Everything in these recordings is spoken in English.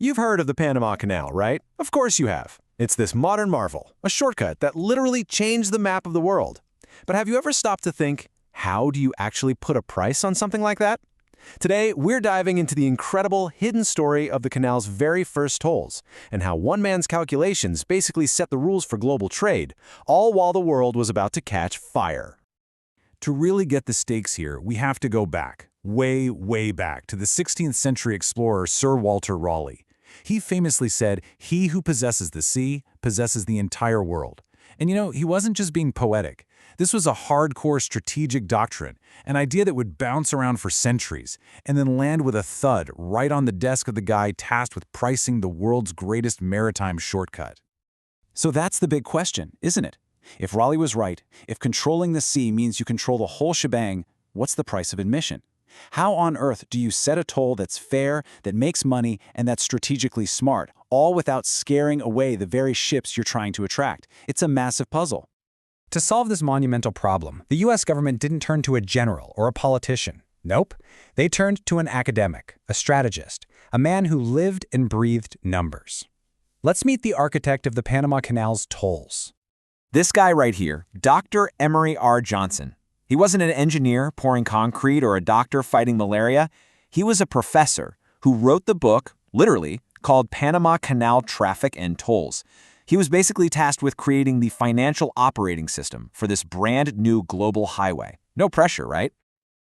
You've heard of the Panama Canal, right? Of course you have. It's this modern marvel, a shortcut that literally changed the map of the world. But have you ever stopped to think, how do you actually put a price on something like that? Today, we're diving into the incredible hidden story of the canal's very first tolls, and how one man's calculations basically set the rules for global trade, all while the world was about to catch fire. To really get the stakes here, we have to go back, way, way back, to the 16th century explorer Sir Walter Raleigh. He famously said, "He who possesses the sea possesses the entire world." And he wasn't just being poetic. This was a hardcore strategic doctrine, an idea that would bounce around for centuries, and then land with a thud right on the desk of the guy tasked with pricing the world's greatest maritime shortcut. So that's the big question, isn't it? If Raleigh was right, if controlling the sea means you control the whole shebang, what's the price of admission? How on earth do you set a toll that's fair, that makes money, and that's strategically smart, all without scaring away the very ships you're trying to attract? It's a massive puzzle. To solve this monumental problem, the U.S. government didn't turn to a general or a politician. Nope. They turned to an academic, a strategist, a man who lived and breathed numbers. Let's meet the architect of the Panama Canal's tolls. This guy right here, Dr. Emory R. Johnson. He wasn't an engineer pouring concrete or a doctor fighting malaria. He was a professor who wrote the book, literally, called Panama Canal Traffic and Tolls. He was basically tasked with creating the financial operating system for this brand new global highway. No pressure, right?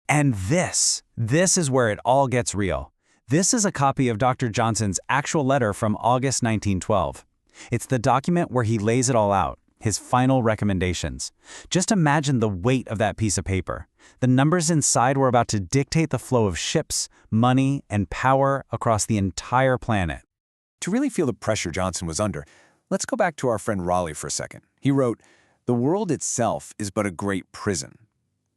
And this is where it all gets real. This is a copy of Dr. Johnson's actual letter from August 1912. It's the document where he lays it all out, his final recommendations. Just imagine the weight of that piece of paper. The numbers inside were about to dictate the flow of ships, money, and power across the entire planet. To really feel the pressure Johnson was under, let's go back to our friend Raleigh for a second. He wrote, "The world itself is but a great prison."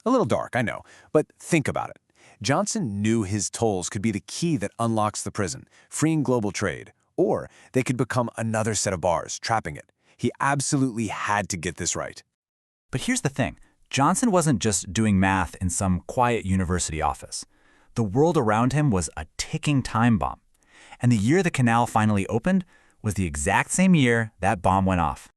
A little dark, I know, but think about it. Johnson knew his tolls could be the key that unlocks the prison, freeing global trade, or they could become another set of bars, trapping it. He absolutely had to get this right. But here's the thing. Johnson wasn't just doing math in some quiet university office. The world around him was a ticking time bomb. And the year the canal finally opened was the exact same year that bomb went off.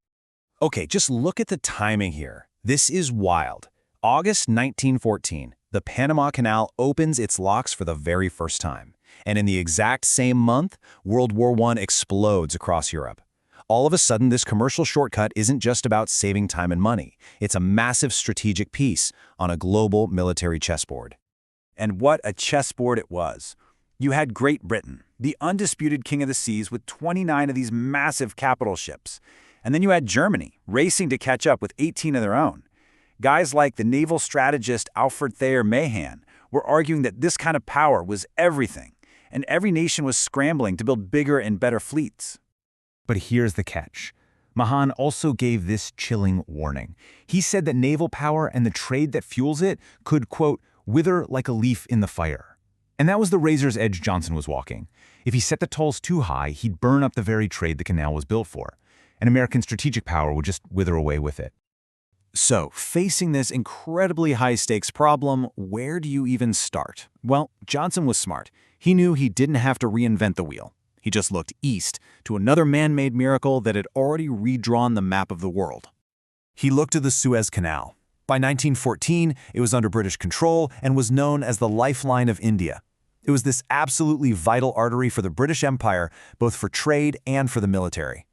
Okay, just look at the timing here. This is wild. August 1914, the Panama Canal opens its locks for the very first time. And in the exact same month, World War I explodes across Europe. All of a sudden, this commercial shortcut isn't just about saving time and money. It's a massive strategic piece on a global military chessboard. And what a chessboard it was. You had Great Britain, the undisputed king of the seas with 29 of these massive capital ships. And then you had Germany, racing to catch up with 18 of their own. Guys like the naval strategist Alfred Thayer Mahan were arguing that this kind of power was everything, and every nation was scrambling to build bigger and better fleets. But here's the catch. Mahan also gave this chilling warning. He said that naval power and the trade that fuels it could, quote, wither like a leaf in the fire. And that was the razor's edge Johnson was walking. If he set the tolls too high, he'd burn up the very trade the canal was built for. And American strategic power would just wither away with it. So, facing this incredibly high-stakes problem, where do you even start? Well, Johnson was smart. He knew he didn't have to reinvent the wheel. He just looked east to another man-made miracle that had already redrawn the map of the world. He looked to the Suez Canal. By 1914, it was under British control and was known as the lifeline of India. It was this absolutely vital artery for the British Empire, both for trade and for the military.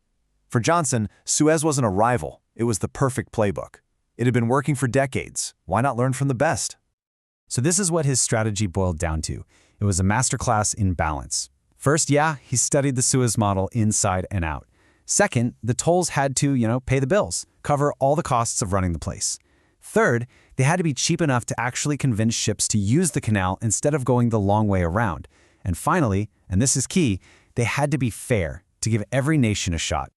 For Johnson, Suez wasn't a rival. It was the perfect playbook. It had been working for decades. Why not learn from the best? So this is what his strategy boiled down to. It was a masterclass in balance. First, he studied the Suez model inside and out. Second, the tolls had to, pay the bills, cover all the costs of running the place. Third, they had to be cheap enough to actually convince ships to use the canal instead of going the long way around. And finally, and this is key, they had to be fair, to give every nation a shot.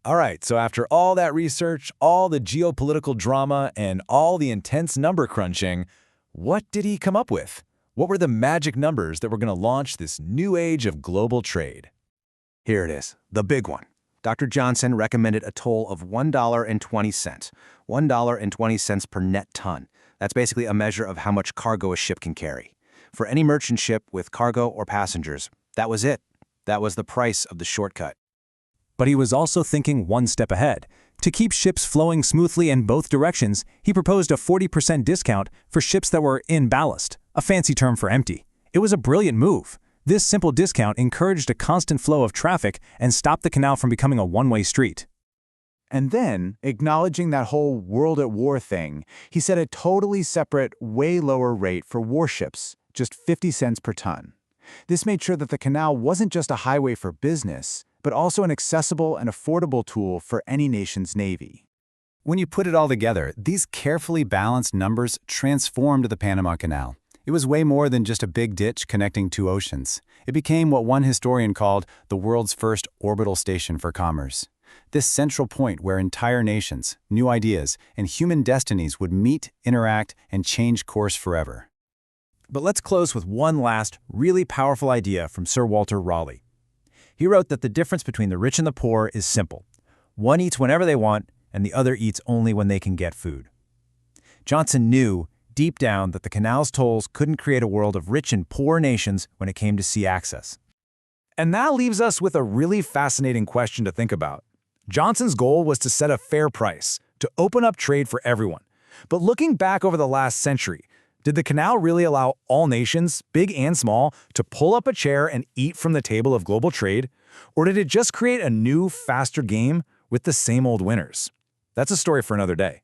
All right, so after all that research, all the geopolitical drama, and all the intense number crunching, what did he come up with? What were the magic numbers that were going to launch this new age of global trade? Here it is, the big one. Dr. Johnson recommended a toll of $1.20, $1.20 per net ton. That's basically a measure of how much cargo a ship can carry. For any merchant ship with cargo or passengers, that was it. That was the price of the shortcut. But he was also thinking one step ahead. To keep ships flowing smoothly in both directions, he proposed a 40% discount for ships that were in ballast, a fancy term for empty. It was a brilliant move. This simple discount encouraged a constant flow of traffic and stopped the canal from becoming a one-way street. And then, acknowledging that whole world at war thing, he set a totally separate, way lower rate for warships, just 50 cents per ton. This made sure that the canal wasn't just a highway for business, but also an accessible and affordable tool for any nation's navy. When you put it all together, these carefully balanced numbers transformed the Panama Canal. It was way more than just a big ditch connecting two oceans. It became what one historian called the world's first orbital station for commerce. This central point where entire nations, new ideas, and human destinies would meet, interact, and change course forever. But let's close with one last, really powerful idea from Sir Walter Raleigh. He wrote that the difference between the rich and the poor is simple. One eats whenever they want, and the other eats only when they can get food. Johnson knew, deep down, that the canal's tolls couldn't create a world of rich and poor nations when it came to sea access. And that leaves us with a really fascinating question to think about. Johnson's goal was to set a fair price, to open up trade for everyone. But looking back over the last century, did the canal really allow all nations, big and small, to pull up a chair and eat from the table of global trade? Or did it just create a new, faster game with the same old winners? That's a story for another day.